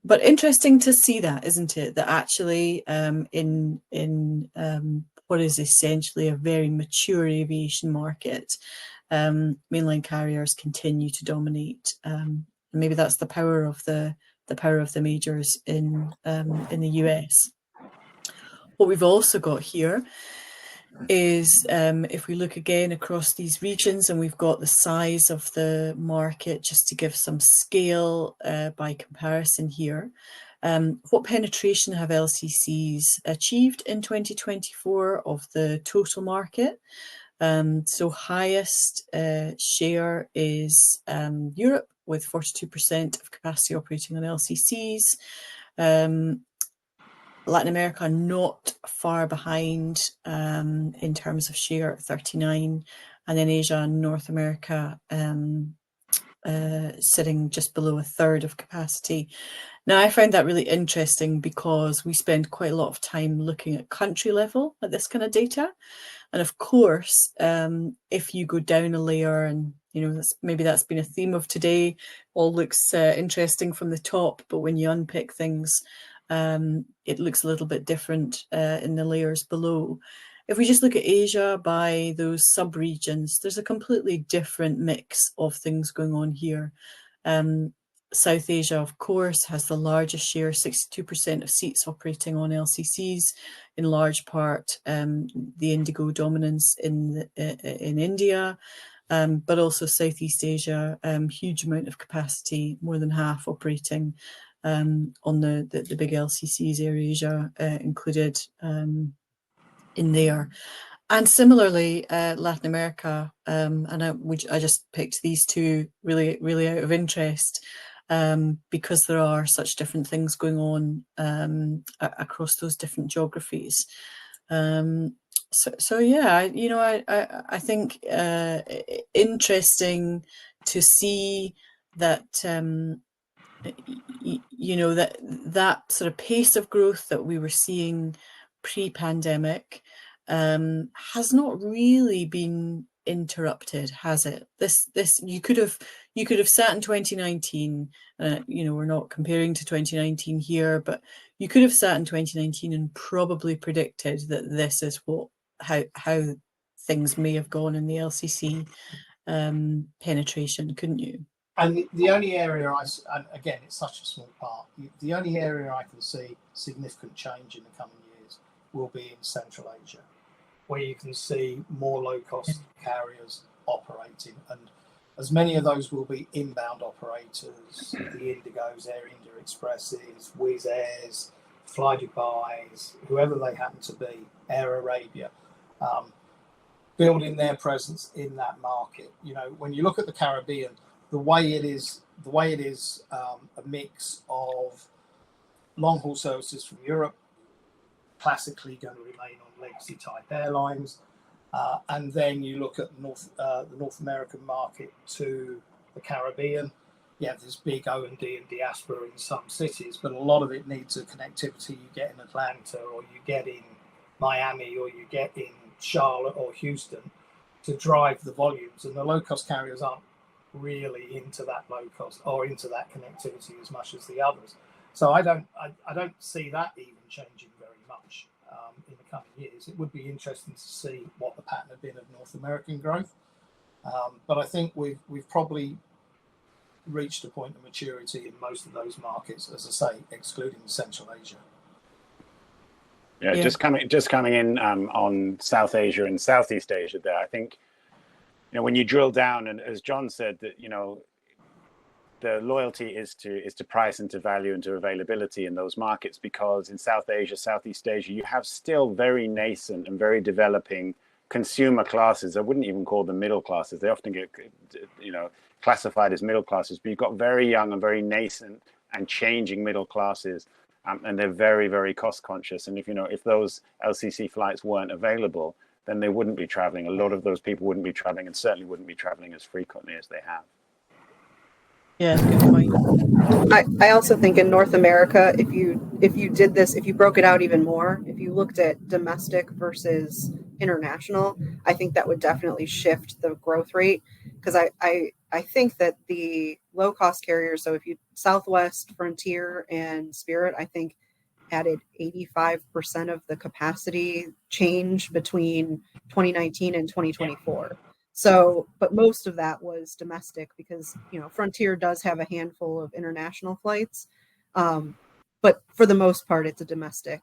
But interesting to see that, isn't it? That actually in what is essentially a very mature aviation market, mainline carriers continue to dominate. Maybe that's the power of the majors in the US. What we've also got here is if we look again across these regions, and we've got the size of the market just to give some scale by comparison here. What penetration have LCCs achieved in 2024 of the total market? So highest share is Europe with 42% of capacity operating on LCCs. Latin America not far behind in terms of share at 39%, and then Asia and North America sitting just below a third of capacity. Now, I find that really interesting because we spend quite a lot of time looking at country level at this kind of data. And of course, if you go down a layer, and maybe that's been a theme of today, all looks interesting from the top, but when you unpick things, it looks a little bit different in the layers below. If we just look at Asia by those sub-regions, there's a completely different mix of things going on here. South Asia, of course, has the largest share, 62% of seats operating on LCCs, in large part the Indigo dominance in India, but also Southeast Asia, huge amount of capacity, more than half operating on the big LCCs, AirAsia included in there. And similarly, Latin America, and I just picked these two really out of interest because there are such different things going on across those different geographies. So yeah, I think interesting to see that that sort of pace of growth that we were seeing pre-pandemic has not really been interrupted, has it? This you could have sat in 2019. We're not comparing to 2019 here, but you could have sat in 2019 and probably predicted that this is how things may have gone in the LCC penetration, couldn't you? And the only area and again, it's such a small part, the only area I can see significant change in the coming years will be in Central Asia, where you can see more low-cost carriers operating, and as many of those will be inbound operators, the Indigos, Air India Expresses, Wizz Airs, Fly Dubais, whoever they happen to be, Air Arabia, building their presence in that market. When you look at the Caribbean, the way it is a mix of long-haul services from Europe, classically going to remain on legacy type airlines, and then you look at the North American market to the Caribbean. Yeah, there's big O&D and diaspora in some cities, but a lot of it needs a connectivity you get in Atlanta, or you get in Miami, or you get in Charlotte or Houston to drive the volumes, and the low-cost carriers aren't really into that low cost or into that connectivity as much as the others. So I don't see that even changing very much in the coming years. It would be interesting to see what the pattern had been of North American growth, but I think we've probably reached a point of maturity in most of those markets, as I say, excluding Central Asia. Yeah, just coming in on South Asia and Southeast Asia there. I think, when you drill down, and as John said, that, the loyalty is to price and to value and to availability in those markets, because in South Asia, Southeast Asia, you have still very nascent and very developing consumer classes. I wouldn't even call them middle classes. They often get, classified as middle classes, but you've got very young and very nascent and changing middle classes. And they're very, very cost conscious. And if those LCC flights weren't available, then they wouldn't be traveling. A lot of those people wouldn't be traveling, and certainly wouldn't be traveling as frequently as they have. Yeah, good point. I also think in North America, if you did this, if you broke it out even more, if you looked at domestic versus international, I think that would definitely shift the growth rate, because I think that the low cost carriers, so if you Southwest, Frontier, and Spirit, I think added 85% of the capacity change between 2019 and 2024. So, but most of that was domestic, because Frontier does have a handful of international flights, but for the most part, it's a domestic.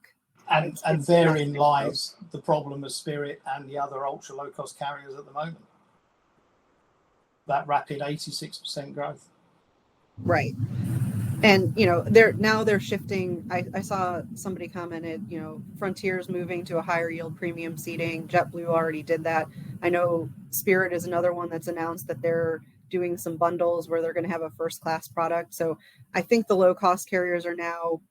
And therein lies the problem of Spirit and the other ultra low cost carriers at the moment. That rapid 86% growth. Right. And they're shifting. I saw somebody commented, Frontier's moving to a higher yield premium seating. JetBlue already did that. I know Spirit is another one that's announced that they're doing some bundles where they're going to have a first class product. So I think the low cost carriers are now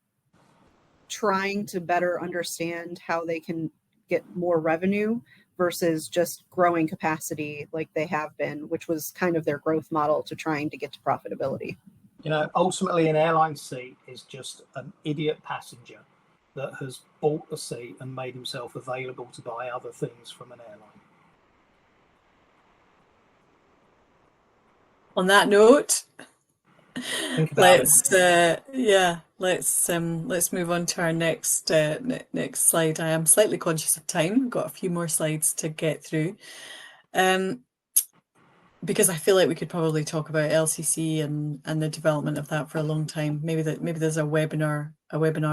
trying to better understand how they can get more revenue versus just growing capacity like they have been, which was kind of their growth model to trying to get to profitability. Ultimately an airline seat is just an idiot passenger that has bought the seat and made himself available to buy other things from an airline. On that note, let's move on to our next slide. I am slightly conscious of time. We've got a few more slides to get through, because I feel like we could probably talk about LCC and the development of that for a long time. Maybe there's a webinar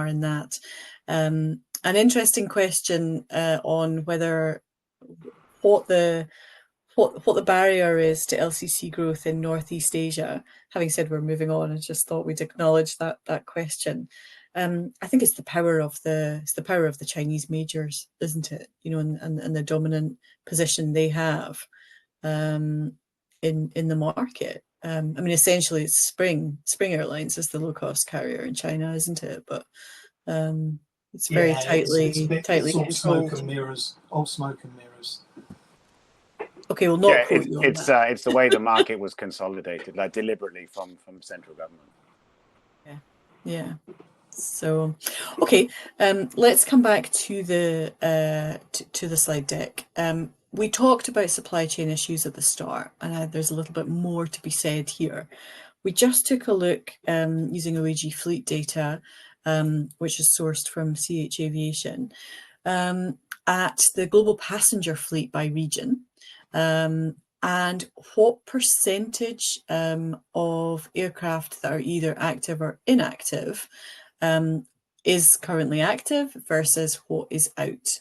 in that. An interesting question on what the barrier is to LCC growth in Northeast Asia. Having said we're moving on, I just thought we'd acknowledge that question. I think it's the power of the Chinese majors, isn't it? And the dominant position they have in the market. Essentially, it's Spring Airlines is the low cost carrier in China, isn't it? But it's very tightly all controlled. All smoke and mirrors. Okay, well, not quote you on that. It's the way the market was consolidated, like deliberately from central government. Yeah. So, okay, let's come back to the slide deck. We talked about supply chain issues at the start, and there's a little bit more to be said here. We just took a look using OAG fleet data, which is sourced from CH Aviation, at the global passenger fleet by region. And what percentage of aircraft that are either active or inactive is currently active versus what is out.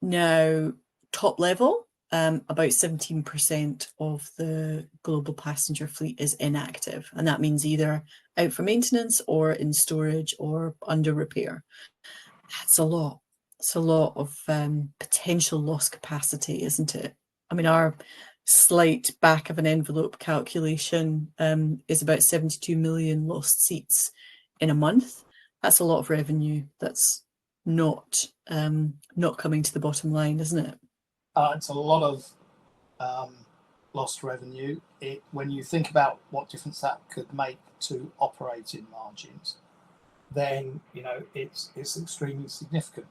Now, top level, about 17% of the global passenger fleet is inactive, and that means either out for maintenance or in storage or under repair. That's a lot. It's a lot of potential lost capacity, isn't it? Our slight back of an envelope calculation is about 72 million lost seats in a month. That's a lot of revenue that's not coming to the bottom line, isn't it? It's a lot of lost revenue. When you think about what difference that could make to operating margins, then it's extremely significant.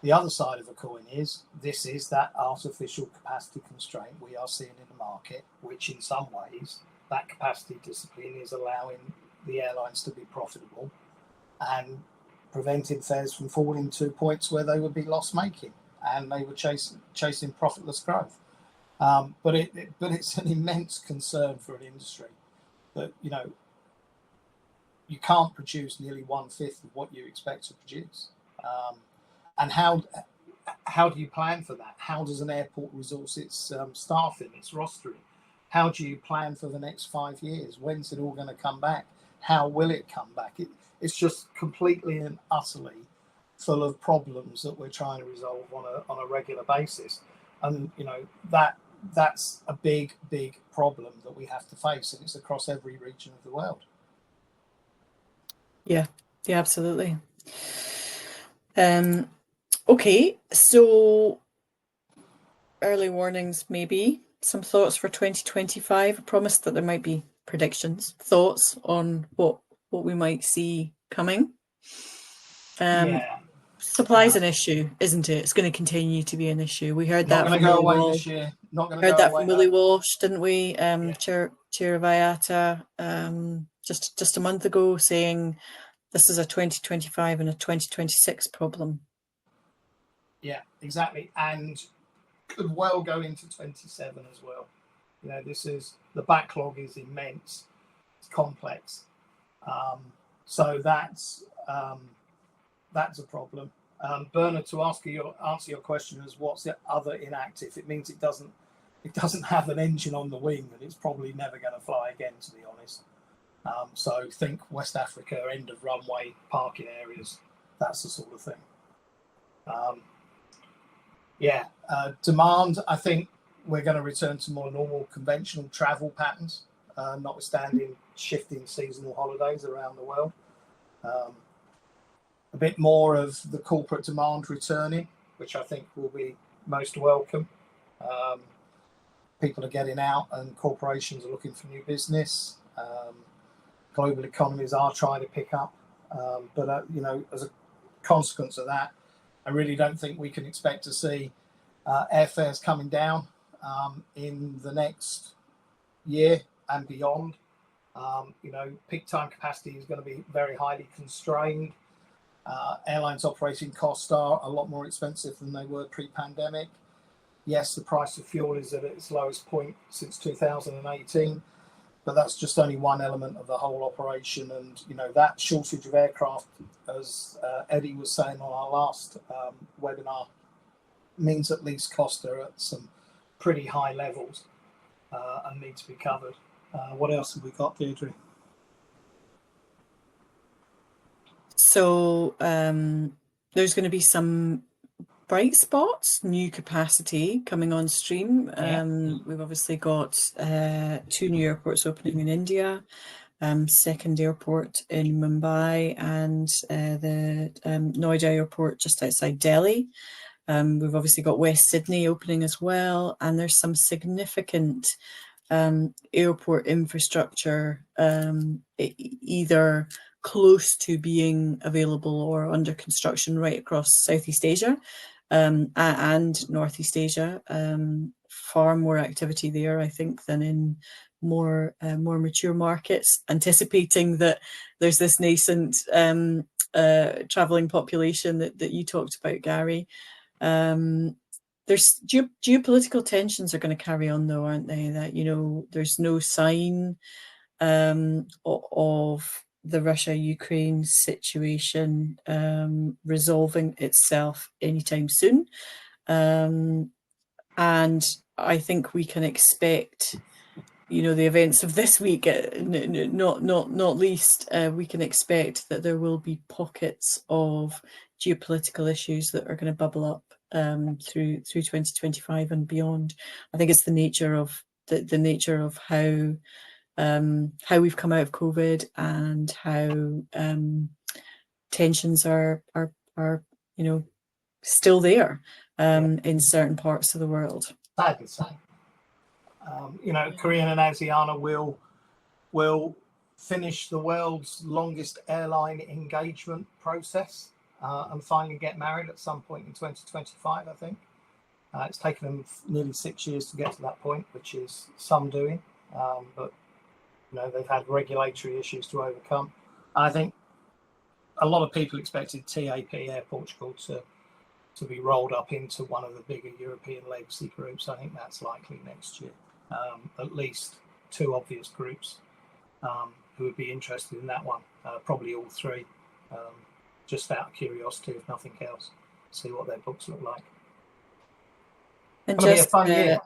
The other side of the coin is that artificial capacity constraint we are seeing in the market, which in some ways that capacity discipline is allowing the airlines to be profitable and preventing fares from falling to points where they would be loss-making and they were chasing profitless growth. But it's an immense concern for an industry that you can't produce nearly 1/5 of what you expect to produce. And how do you plan for that? How does an airport resource its staffing, its rostering? How do you plan for the next 5 years? When's it all going to come back? How will it come back? It's just completely and utterly full of problems that we're trying to resolve on a regular basis. And, you know, that's a big problem that we have to face, and it's across every region of the world. Yeah, absolutely. Okay, so early warnings, maybe some thoughts for 2025. I promised that there might be predictions, thoughts on what we might see coming. Supply's an issue, isn't it? It's going to continue to be an issue. We heard that from Willie Walsh. Not going to go away. Heard that from Willie Walsh, didn't we? Chair of IATA, just a month ago, saying this is a 2025 and a 2026 problem. Yeah, exactly, and could well go into 27 as well. You know, the backlog is immense, it's complex, so that's a problem. Bernard, to answer your question as what's the other inactive, it means it doesn't have an engine on the wing, and it's probably never going to fly again, to be honest. So think West Africa, end of runway, parking areas, that's the sort of thing. Demand, I think we're going to return to more normal conventional travel patterns, notwithstanding shifting seasonal holidays around the world. A bit more of the corporate demand returning, which I think will be most welcome. People are getting out and corporations are looking for new business. Global economies are trying to pick up. But you know, as a consequence of that, I really don't think we can expect to see airfares coming down in the next year and beyond. You know, peak time capacity is going to be very highly constrained. Airlines operating costs are a lot more expensive than they were pre-pandemic. Yes, the price of fuel is at its lowest point since 2018, but that's just only one element of the whole operation. And, you know, that shortage of aircraft, as Eddie was saying on our last webinar, means that lease costs are at some pretty high levels and need to be covered. What else have we got, Deirdre? So there's going to be some bright spots, new capacity coming on stream. We've obviously got 2 new airports opening in India, second airport in Mumbai, and the Noida airport just outside Delhi. We've obviously got West Sydney opening as well, and there's some significant airport infrastructure either close to being available or under construction right across Southeast Asia and Northeast Asia. Far more activity there, I think, than in more mature markets, anticipating that there's this nascent traveling population that you talked about, Gary. There's geopolitical tensions are going to carry on, though, aren't they? That, you know, there's no sign of the Russia-Ukraine situation resolving itself anytime soon. And I think we can expect, you know, the events of this week, not least, we can expect that there will be pockets of geopolitical issues that are going to bubble up through 2025 and beyond. I think it's the nature of the nature of how we've come out of COVID and how tensions are you know, still there in certain parts of the world. Sadly so. You know, Korean and Asiana will finish the world's longest airline engagement process and finally get married at some point in 2025, I think. It's taken them nearly 6 years to get to that point, which is some doing. But, you know, they've had regulatory issues to overcome. And I think a lot of people expected TAP, Air Portugal, to be rolled up into one of the bigger European legacy groups. I think that's likely next year. At least 2 obvious groups who would be interested in that one, probably all 3, just out of curiosity, if nothing else. see what their books look like. And It'll be a just fun year.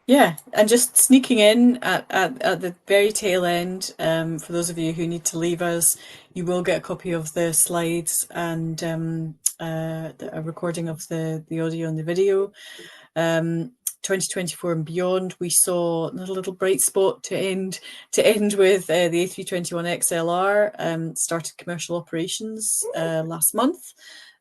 yeah, and just sneaking in at the very tail end, for those of you who need to leave us, you will get a copy of the slides and a recording of the audio and the video. 2024 and beyond, we saw a little bright spot to end with the A321 XLR started commercial operations last month.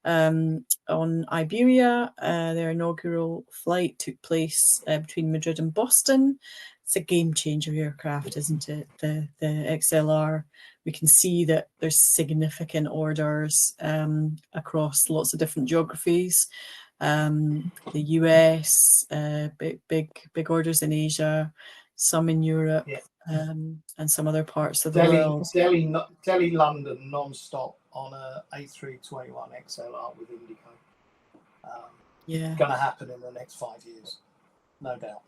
On Iberia, their inaugural flight took place between Madrid and Boston. It's a game changer aircraft, isn't it? The XLR. We can see that there's significant orders across lots of different geographies. The US, big orders in Asia, some in Europe, Yeah. and some other parts of the world. Delhi, London, non-stop on a A321 XLR with Indigo. Yeah, Going to happen in the next 5 years, no doubt.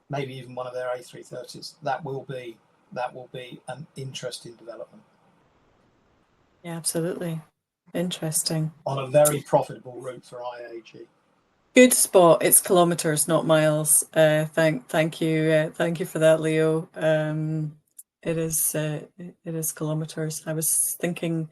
Maybe even one of their A330s. That will be an interesting development. yeah, absolutely. Interesting. On a very profitable route for IAG. Good spot. It's kilometers, not miles. Thank you for that, Leo. It is kilometers. I was thinking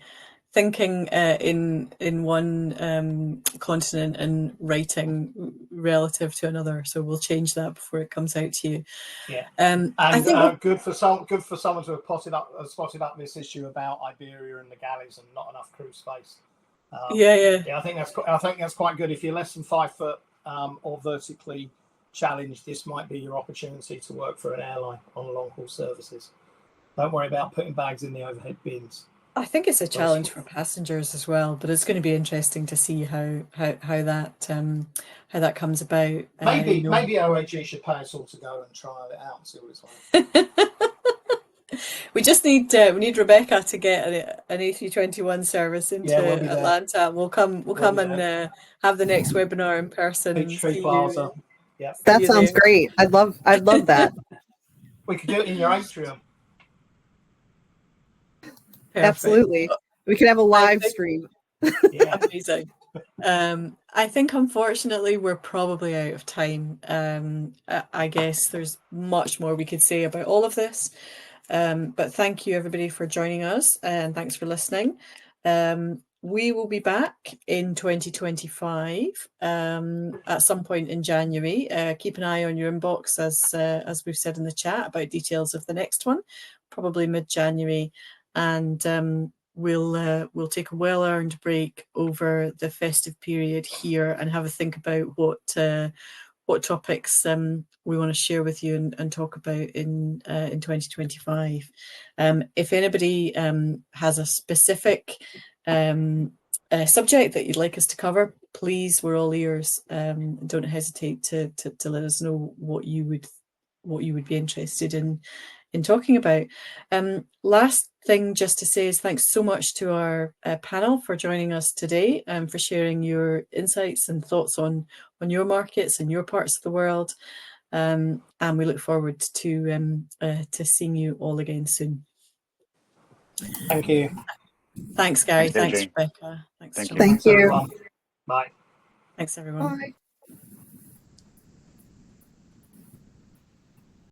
in one continent and writing relative to another. So we'll change that before it comes out to you. Yeah. I think good for someone to have spotted up this issue about Iberia and the galleys and not enough crew space. Yeah. I think that's quite good. If you're less than 5 foot or vertically challenged, this might be your opportunity to work for an airline on long haul services. Don't worry about putting bags in the overhead bins. I think it's a challenge for passengers as well, but it's going to be interesting to see how that comes about. Maybe OAG should pay us all to go and trial it out and see what it's like. We just need Rebecca to get an A321 service into Atlanta, and we'll come and have the next webinar in person. Peachtree Plaza. Yeah, that sounds great. I'd love that. We could do it in your atrium. Perfect. Absolutely. We could have a live stream. Yeah. Amazing. I think unfortunately we're probably out of time. I guess there's much more we could say about all of this. But thank you everybody for joining us, and thanks for listening. We will be back in 2025 at some point in January. Keep an eye on your inbox as we've said in the chat about details of the next one, probably mid-January. And we'll take a well-earned break over the festive period here and have a think about what topics we want to share with you and talk about in 2025. If anybody has a specific subject that you'd like us to cover, please, we're all ears. Don't hesitate to let us know what you would be interested in talking about. Last thing just to say is thanks so much to our panel for joining us today and for sharing your insights and thoughts on your markets and your parts of the world. And we look forward to seeing you all again soon. Thank you. Thanks, Gary. Thanks, Rebecca. Thank you. Bye. Thanks, everyone. Bye.